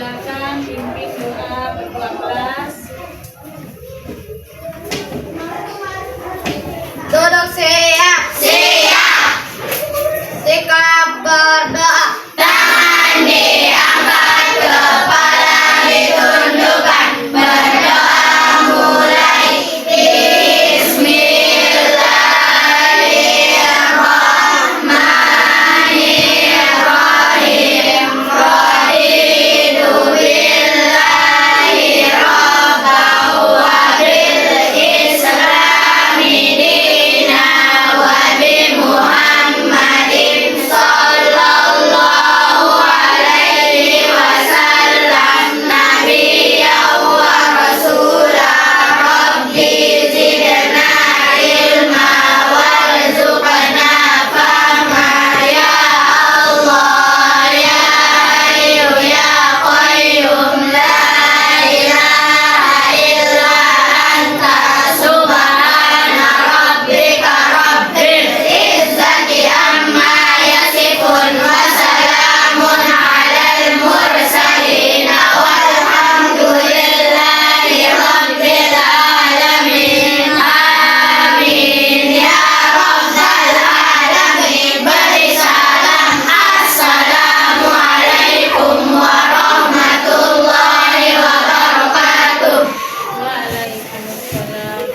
silakan pimpin doa ketua kelas. Duduk siap. Siap. Sikap berdoa. Tangan diangkat, kepala ditundukkan. Berdoa mulai. Bismillahirrahmanirrahim. Raditu billahi rabban wa bil islami dinan wa bi Muhammadin sallallahu alaihi wasallam nabiyyan wa rasulah. Rabbi zidna ilma warzuqna fahma ya Allah ya hayyu ya qayyum la ilaha illa anta subhana rabbika rabbil izzati amma yasifun wa salamun alal mursalin walhamdulillahi rabbil alamin. Amin ya rabbal alamin. Beri salam. Assalamualaikum warahmatullahi wabarakatuh. Waalaikumsalam.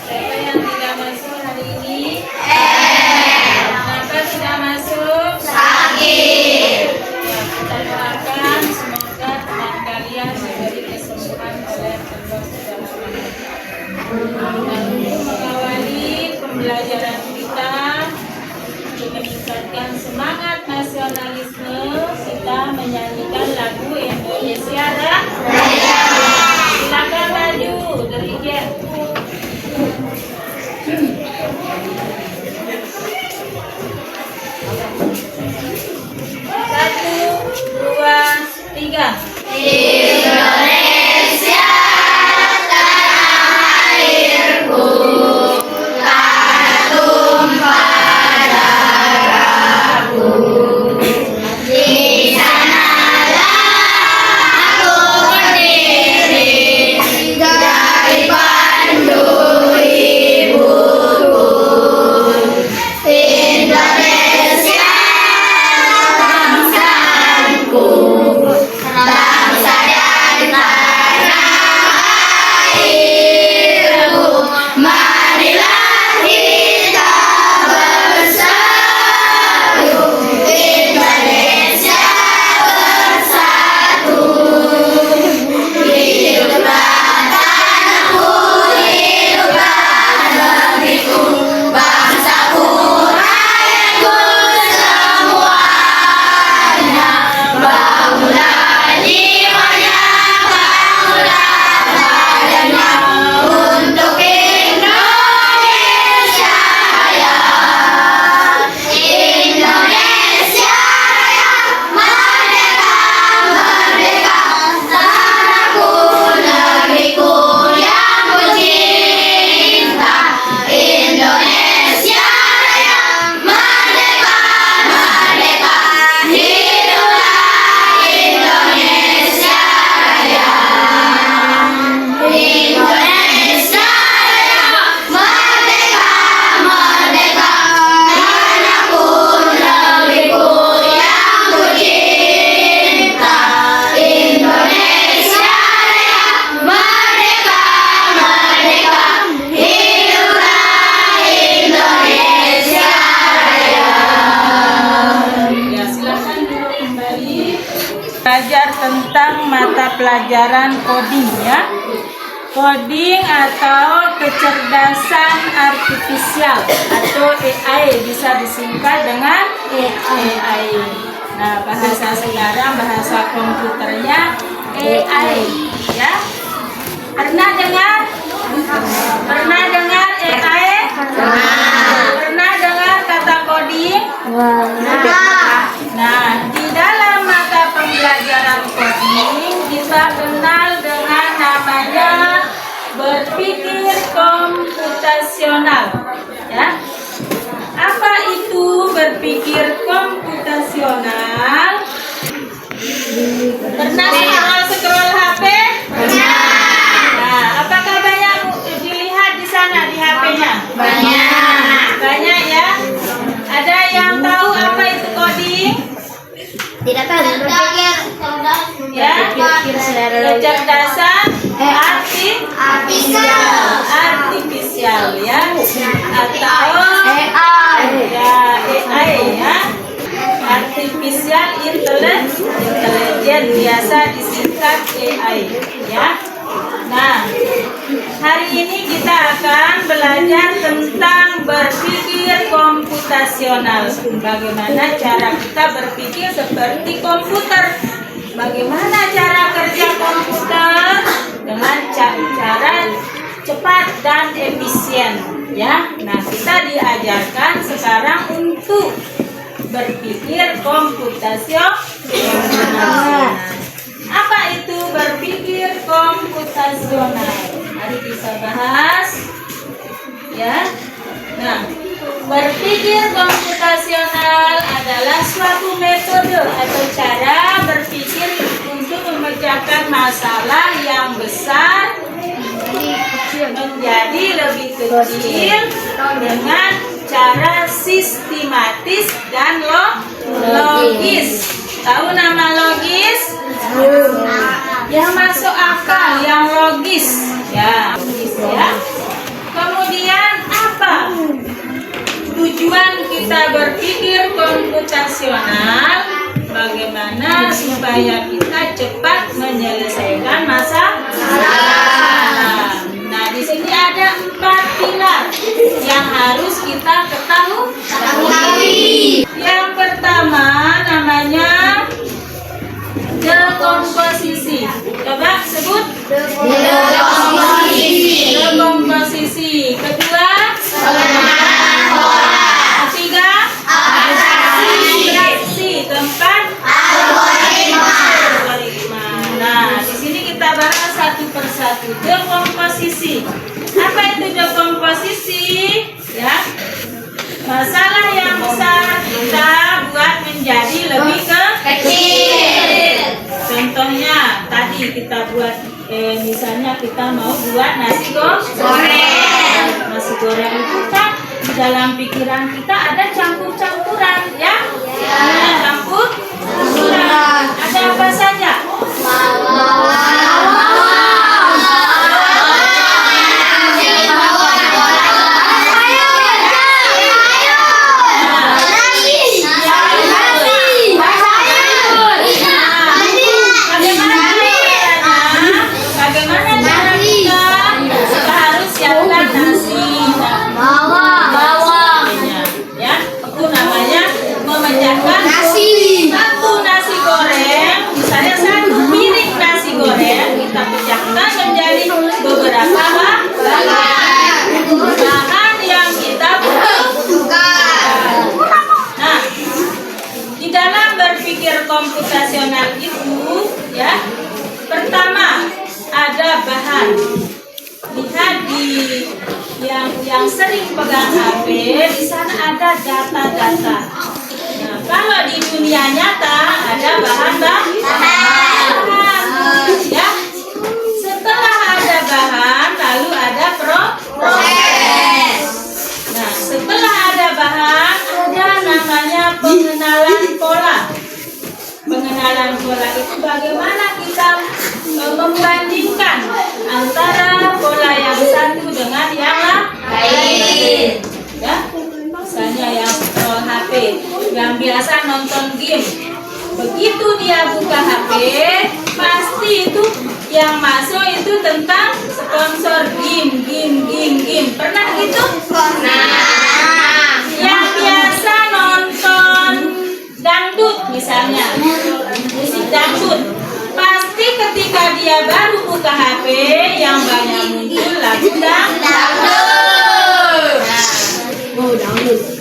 Siapa yang tidak masuk hari ini? Kenapa tidak masuk? Sakit. Ya, kita doakan semoga teman kalian diberi kesembuhan oleh Allah Subhanahu wa Ta'ala. Dan untuk mengawali pembelajaran kita, untuk meningkatkan semangat nasionalisme, kita menyanyikan lagu Indonesia Raya. Silakan maju, dirijen. Satu, dua, tiga. Indonesia tanah airku, tanah tumpah darahku. Di sanalah aku berdiri, dari pandu ibuku. Indonesia bangsaku, bangsa dan tanah airku. Marilah kita bersatu, Indonesia bersatu. Hiduplah tanahku, hiduplah negeriku, bangsaku, rakyatku semuanya. Bangunlah jiwanya, bangunlah badannya untuk Indonesia Raya. Indonesia Raya, merdeka, merdeka, tanahku, negeriku yang kucinta. Indonesia Raya, merdeka, merdeka, hiduplah Indonesia Raya. Indonesia Raya, merdeka, merdeka, tanahku, negeriku yang kucinta. Indonesia Raya, merdeka, merdeka, hiduplah Indonesia Raya. Ya, silakan duduk kembali. Belajar tentang mata pelajaran coding ya. Coding atau kecerdasan artifisial atau AI, bisa disingkat dengan AI. Nah, bahasa sekarang bahasa komputernya AI ya. Pernah dengar? Pernah dengar AI? Pernah dengar kata coding? Nah, di dalam mata pembelajaran coding kita kenal dengan namanya berpikir komputasional ya. Apa itu berpikir komputasional? Ya, kecerdasan artifisial ya, atau ya AI ya, artificial intelligence biasa disingkat AI ya. Nah, hari ini kita akan belajar tentang berpikir komputasional. Bagaimana cara kita berpikir seperti komputer. Bagaimana cara kerja komputer dengan cara cepat dan efisien ya. Nah, kita diajarkan sekarang untuk berpikir komputasional. Apa itu berpikir komputasional? Mari kita bahas ya. Nah, berpikir komputasional adalah suatu metode atau cara berpikir untuk memecahkan masalah yang besar menjadi lebih kecil dengan cara sistematis dan logis. Tahu nama logis? Yang masuk akal, yang logis. Ya, logis ya. Kemudian apa tujuan kita berpikir komputasional? Bagaimana supaya kita cepat menyelesaikan masalah. Nah, di sini ada 4 pilar yang harus kita ketahui. Yang pertama namanya dekomposisi. Coba sebut. Dekomposisi. Kedua, ketiga, abstraksi. Keempat, algoritma. Nah, di sini kita bahas satu persatu. Dekomposisi. Apa itu dekomposisi? Ya, masalah yang besar kita buat menjadi lebih kecil. Contohnya tadi kita buat misalnya kita mau buat nasi goreng. Nasi goreng itu kan di dalam pikiran kita ada campur-campuran ya. Ada campur-campuran. Ada apa saja? Komputasional itu ya, pertama ada bahan. Lihat di yang sering pegang HP, di sana ada data-data. Nah, kalau di dunia nyata ada bahan ya. Setelah ada bahan, lalu ada proses. Nah, setelah ada bahan, ada namanya pengenalan pola. Pengenalan pola itu bagaimana kita membandingkan antara pola yang satu dengan yang lain. Ya, misalnya yang HP yang biasa nonton game, begitu dia buka HP, pasti itu yang masuk itu tentang sponsor game. Pernah gitu? Pernah. Yang biasa nonton dangdut misalnya, musik dangdut, pasti ketika dia baru buka HP yang banyak muncul lagu dangdut.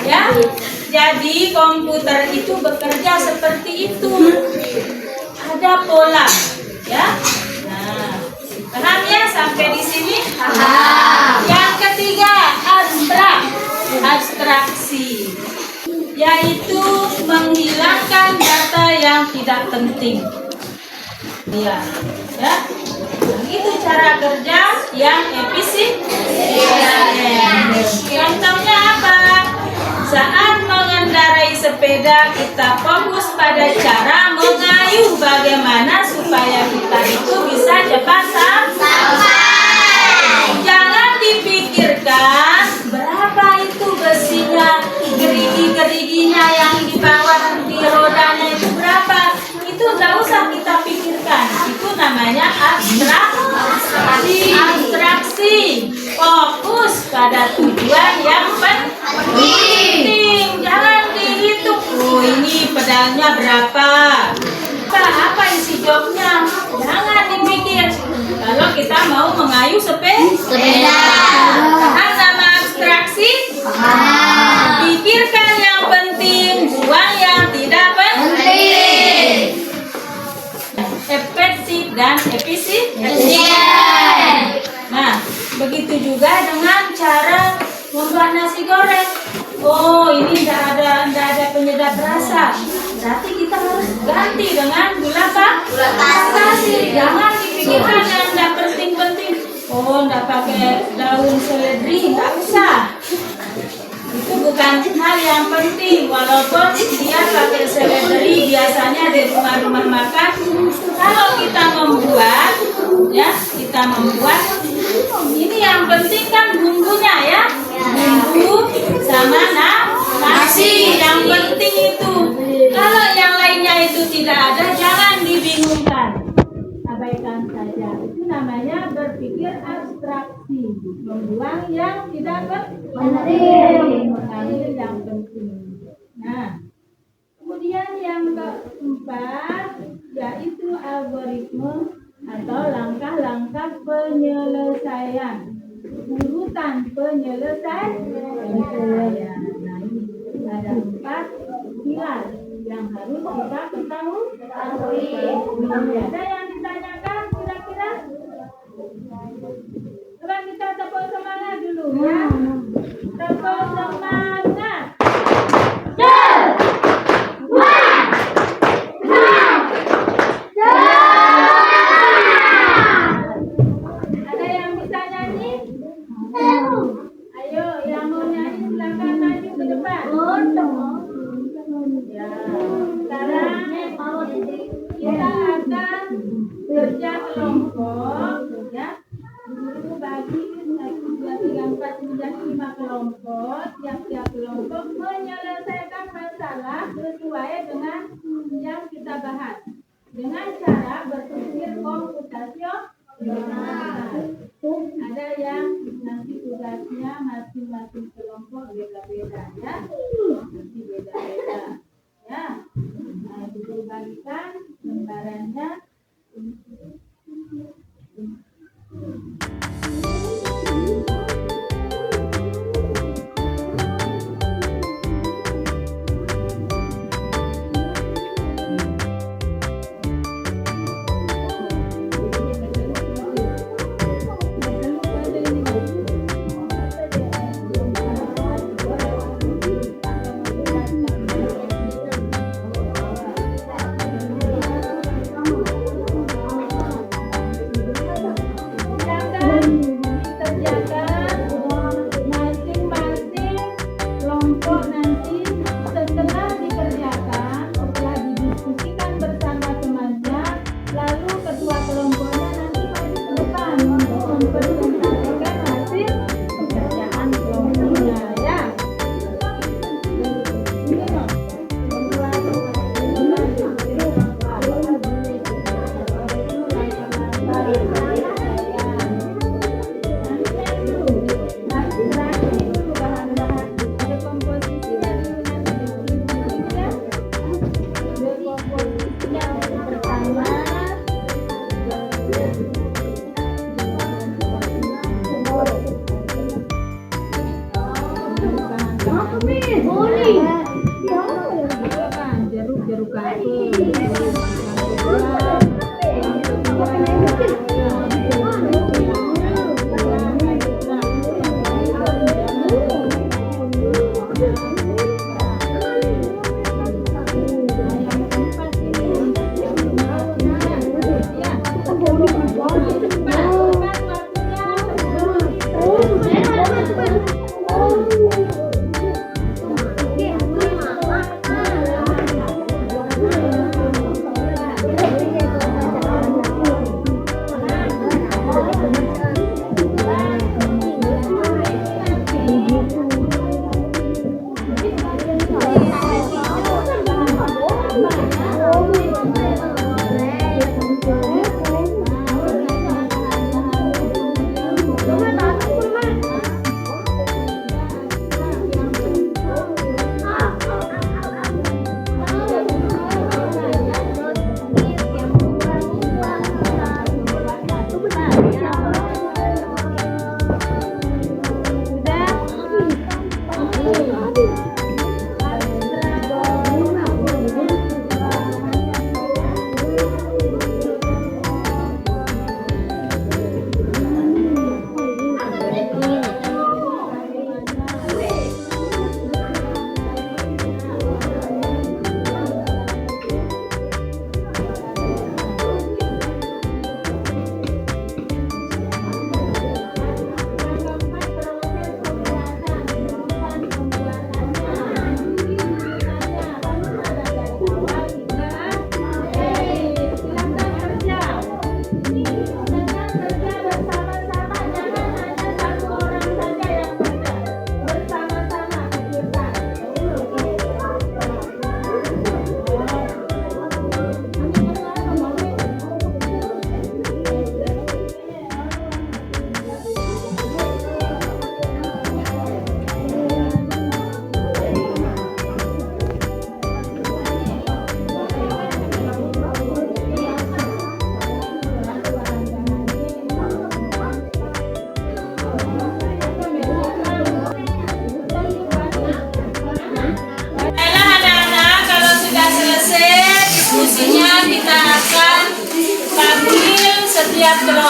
Ya, jadi komputer itu bekerja seperti itu. Ada pola, ya. Nah, paham ya sampai di sini? Yang ketiga, abstraksi, yaitu menghilangkan data yang tidak penting. Ya. Itu cara kerja yang efisien. Contohnya apa? Saat mengendarai sepeda, kita fokus pada cara mengayuh bagaimana supaya kita itu bisa cepat sampai. Jangan dipikirkan berapa itu besinya, gerigi-geriginya yang dibawa di rodanya itu berapa. Itu nggak usah kita pikirkan. Itu namanya abstraksi. Fokus pada tujuan yang penting. Jangan dihitung. Oh, ini pedalnya berapa? Apa isi joknya? Jangan dipikir. Kalau kita mau mengayuh sepeda. Paham sama abstraksi? Pikirkan yang penting, buang yang tidak penting. Efektif dan efisien. Nah, begitu juga dengan cara membuat nasi goreng. Oh, ini tidak ada penyedap rasa. Berarti kita harus ganti dengan gula pasir. Jangan dipikirkan yang tidak penting-penting. Oh, tidak pakai daun seledri, tidak usah. Itu bukan hal yang penting. Walaupun dia pakai seledri biasanya di rumah-rumah makan. Kalau kita membuat, ini yang penting kan bumbunya ya. Bumbu sama nasi yang penting itu. Kalau yang lainnya itu tidak ada, jangan dibingungkan. Abaikan saja. Itu namanya berpikir abstraksi. Membuang yang tidak penting, mengambil yang penting. Nah, kemudian yang keempat yaitu algoritme atau langkah-langkah penyelesaian. Urutan penyelesaian. Nah, ini ada 4 pilar yang harus kita ketahui. Ada yang ditanyakan kira-kira? Coba kita tepuk semangat dulu ya. Tepuk semangat. Ada yang bisa nyanyi? Ayo, yang mau nyanyi silakan maju ke depan. Ya, sekarang kita akan kerja kelompok ya. Guru bagi 1, 2, 3, 4 menjadi 5 kelompok. Tiap-tiap kelompok menyelesaikan masalah sesuai dengan yang kita bahas dengan cara berpikir komputasional. Ada yang nanti tugasnya masing-masing kelompok beda-beda ya. Nanti beda-beda ya. Nah, guru bagikan lembarannya.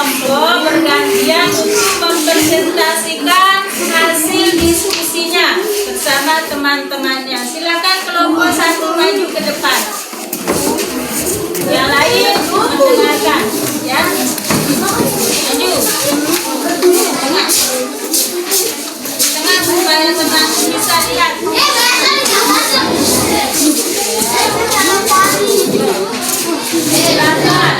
kelompok bergantian untuk mempresentasikan hasil diskusinya bersama teman-temannya. Silakan kelompok 1 maju ke depan. Yang lain mendengarkan, ya. Maju. Tengah. Tengah supaya teman bisa lihat. Silakan.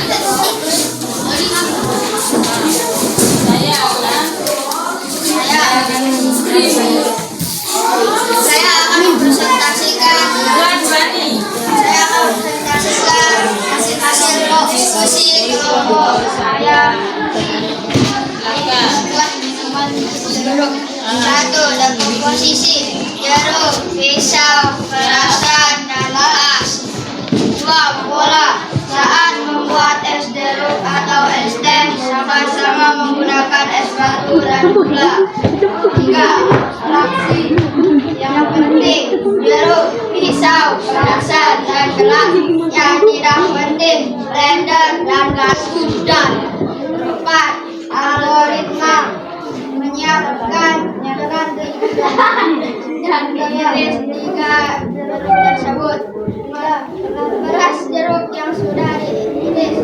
Saya akan mempresentasikan hasil diskusi kelompok saya. Duduk. 1. Dan komposisi jeruk, pisau, perasan, dan gelas. 2. Pola saat membuat es jeruk atau es teh sama-sama menggunakan es batu dan gula. 3. Reaksi yang penting jeruk, pisau, perasan, dan gelas. Yang tidak penting blender dan gas hujan. 4. Algoritma menyiapkan dan mengiris 3 jeruk tersebut. 5. Beras jeruk yang sudah diiris.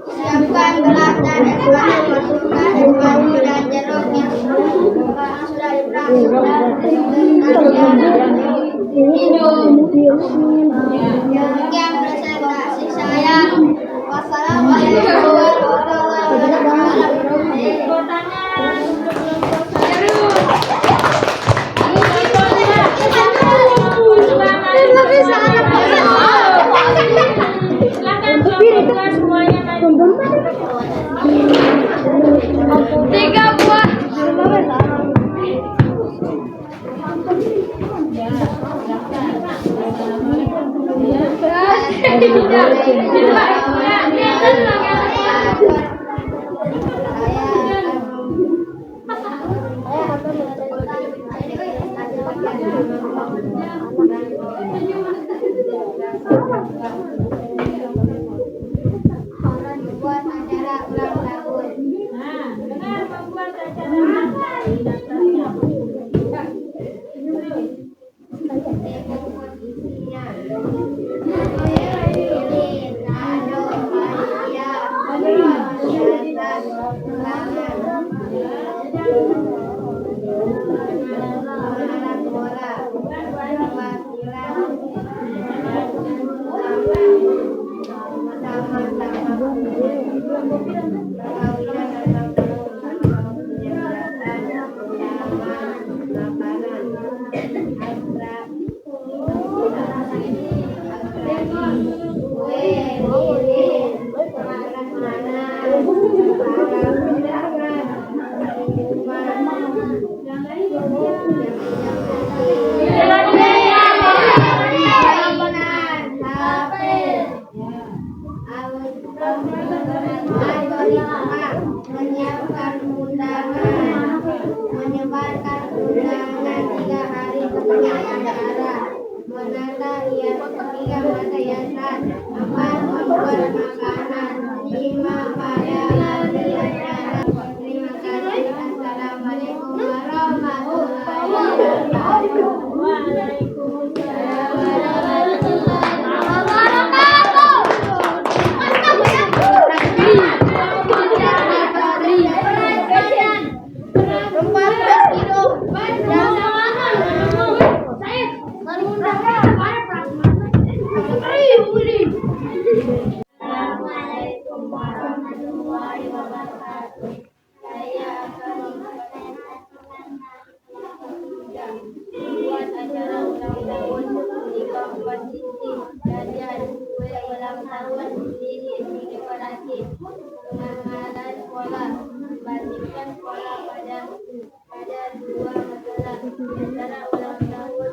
Siapkan gelas dan es batu. Masukkan es batu dan jeruk yang sudah demikian presentasi saya. Wassalamualaikum warahmatullahi wabarakatuh. Tiga buah. Membuat acara ulang tahun. Benar membuat acara apa? Komposisinya lilin, kado, hadiah, perhiasan, undangan, alat bola, perwakilan, menyiapkan undangan, menyebarkan undangan 3 hari sebelum acara, menata hias 3 mata hiasan, 4 membuat makanan, 5 pada hari acara. Terima kasih. Assalamualaikum warahmatullahi wabarakatuh. Waalaikumsalam warahmatullahi wabarakatuh. Assalamualaikum warahmatullahi wabarakatuh. Saya akan mempresentasikan membuat acara ulang tahun di komposisi jajan kue ulang tahun lilin dekorasi pengamatan pola bandingkan pola pada 2 masalah acara ulang tahun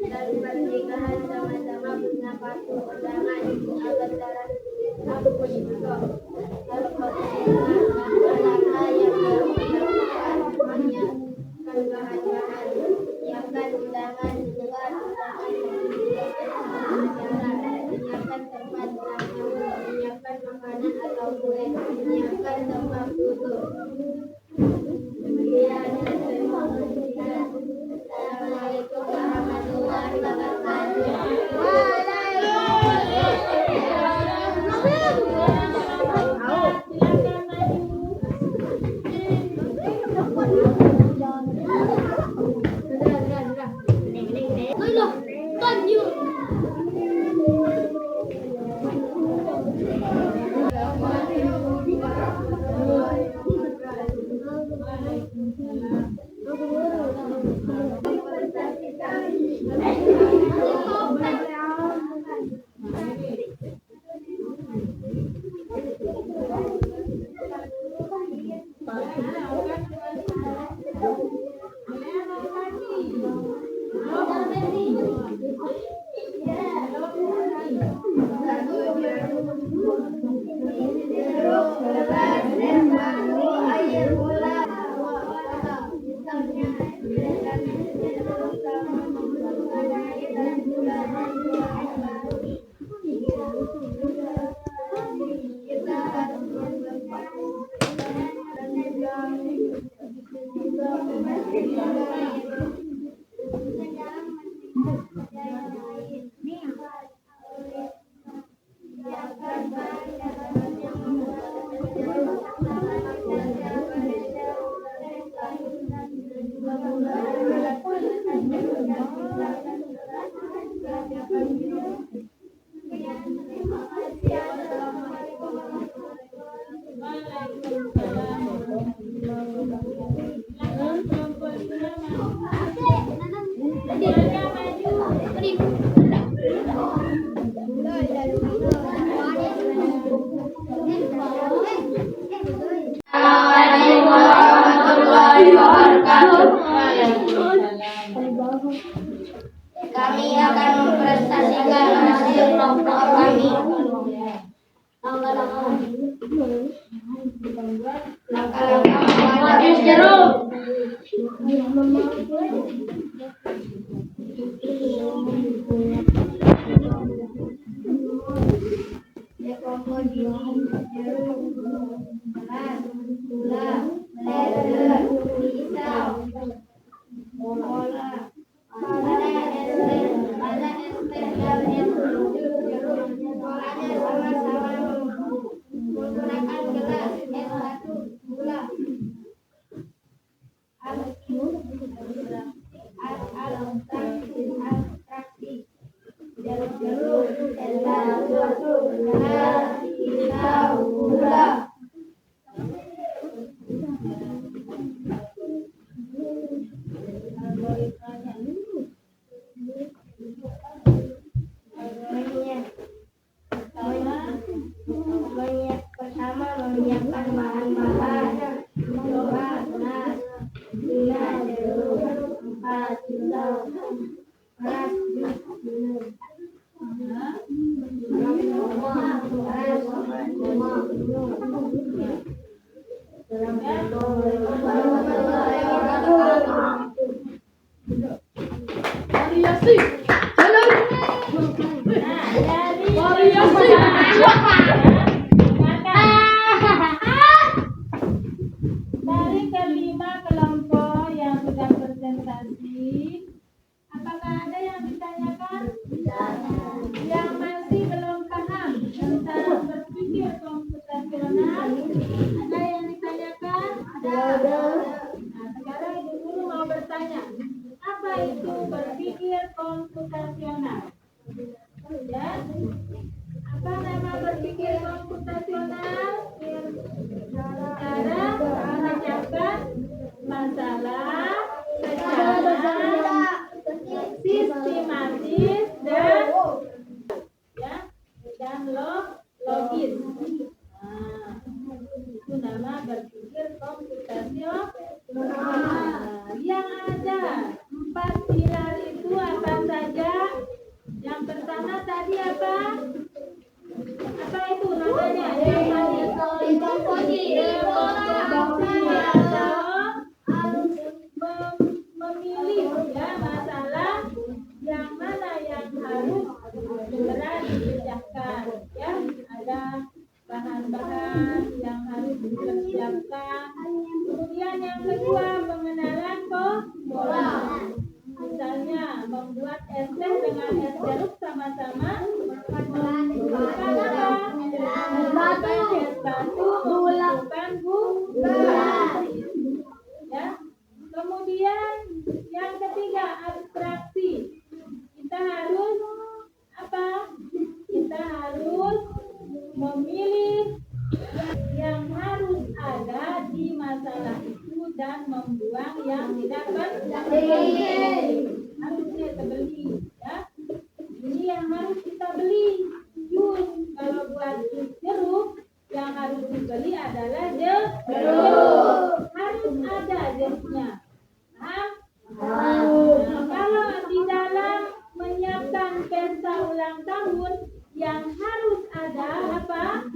dan pernikahan sama-sama punya kartu undangan agar hapus juga anak-anak yang berundangan menyiapkan bahan-bahan siapkan undangan juga undangan acara menyiapkan tempat menyiapkan makanan makanan atau kue. Menyiapkan tempat duduk. Sekian dan terima kasih. Assalamualaikum warahmatullahi wabarakatuh. Assalamualaikum warahmatullahi wabarakatuh. Kami akan mempresentasikan hasil kelompok kami. Langkah-langkah membuat jus jeruk. Kelompok gini jeruk, beras, gula, blender, pisau, bola. Pada ester dan jeruk. Polanya sama-sama menggunakan gelas es 1 gula. Abstraksi jeruk, es 1 gelas, pisau, gula. Pertama menyiapkan bahan-bahan. Beras, gula, jeruk, 4 pisau, beras, Dari kelima kelompok yang sudah presentasi, apakah ada yang ditanyakan? Yang masih belum paham tentang berpikir komputasional, ada yang ditanyakan? Nah, sekarang Ibu Guru mau bertanya, apa itu berpikir komputasional? Ya, apa nama berpikir komputasional? Cara memecahkan masalah secara sistematis dan logis. Nah, itu nama berpikir komputasional. Yang ada 4 pilar itu apa saja? Yang pertama tadi apa? Apa itu namanya? Memilih ya masalah yang mana yang harus segera dipecahkan. Ya, ada bahan bahan-bahan yang harus dipersiapkan. Kemudian yang kedua, pengenalan pola. Misalnya membuat es teh dengan es jeruk sama-sama membutuhkan apa? Es batu membutuhkan gula. Ya. Kemudian yang ketiga, abstraksi. Kita harus apa? Kita harus memilih yang harus ada di masalah itu dan membuang yang tidak penting. Harusnya kita beli, ya. Ini yang harus kita beli. Jus, kalau buat jus jeruk, yang harus dibeli adalah jeruk. Harus ada jeruknya. Paham? Nah, kalau di dalam menyiapkan pesta ulang tahun, yang harus ada apa?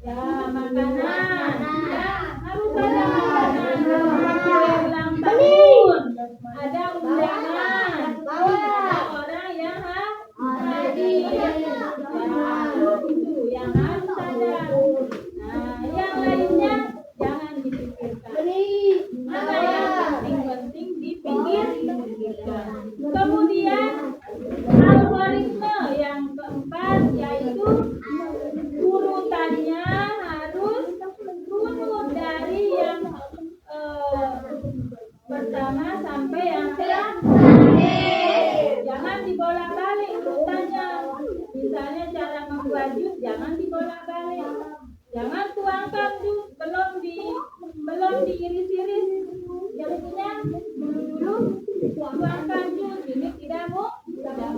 Ya, makanan. Ya, harus ada makanan. Kue ulang tahun. Ada undangan. Ada orang yang hadir. Ya, itu yang harus ada. Nah, yang lainnya jangan dipikirkan. Mana yang penting-penting dipikirkan. Kemudian algoritma yang keempat yaitu urutannya harus runut dari yang pertama sampai yang terakhir. Jangan dibolak-balik urutannya. Misalnya cara membuat jus jangan dibolak-balik. Jangan tuangkan jus belum diiris-iris jeruknya dulu tuangkan jus, ini tidak mungkin. Nah,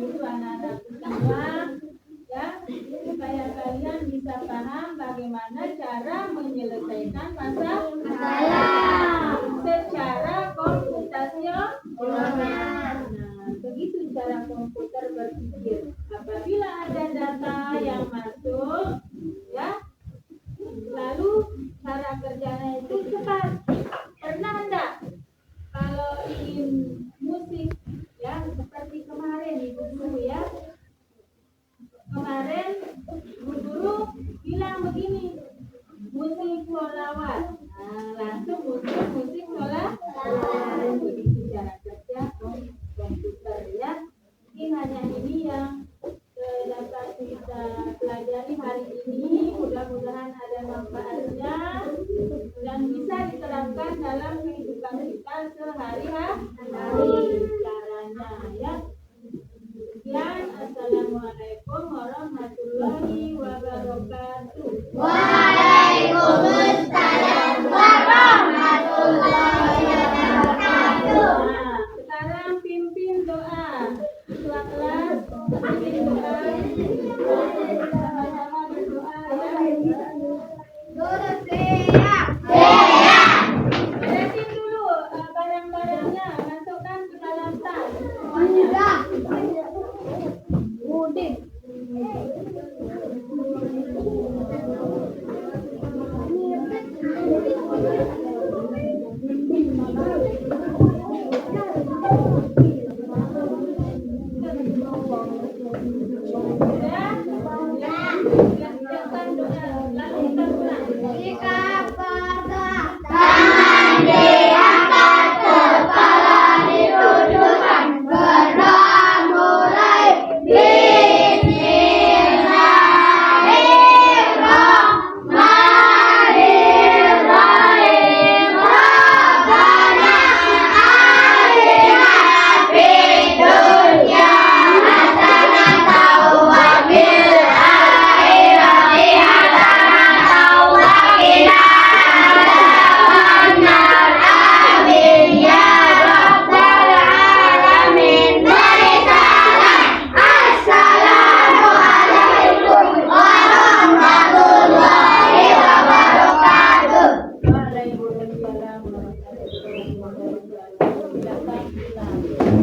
itu anak-anak semua, ya, supaya kalian bisa paham bagaimana cara menyelesaikan masalah secara komputasional. Nah, begitu cara komputer berpikir. Apabila ada data yang masuk, ya, lalu cara kerjanya itu cepat. Pernah enggak kalau ingin musik, ya, seperti kemarin Ibu Guru, ya, kemarin Bu Guru bilang begini, musik sholawat. Nah, langsung musik sholawat. Begitu cara kerja komputer, ya. Mungkin hanya ini yang dapat kita pelajari hari ini. Mudah-mudahan ada manfaatnya dan bisa diterapkan dalam kehidupan kita sehari-hari caranya, ya. Sekian, assalamualaikum warahmatullahi wabarakatuh. Waalaikumsalam warahmatullahi wabarakatuh. Nah, sekarang pimpin doa. Ketua kelas pimpin doa. Sama-sama berdoa, ya. Guru siap. Beresin dulu barang-barangnya, masukkan ke dalam tas. Sudah. Mudik. Jika patah tangan diangkat, kepala ditundukkan, berdoa mulai. Bismillahirrahmanirrahim. Rabbana atina fid dunya hasanatan wa fil akhirati hasanatan wa qina adzabannar. Amin ya rabbal alamin. Assalamualaikum warahmatullahi wabarakatuh. Waalaikumsalam warahmatullahi wabarakatuh.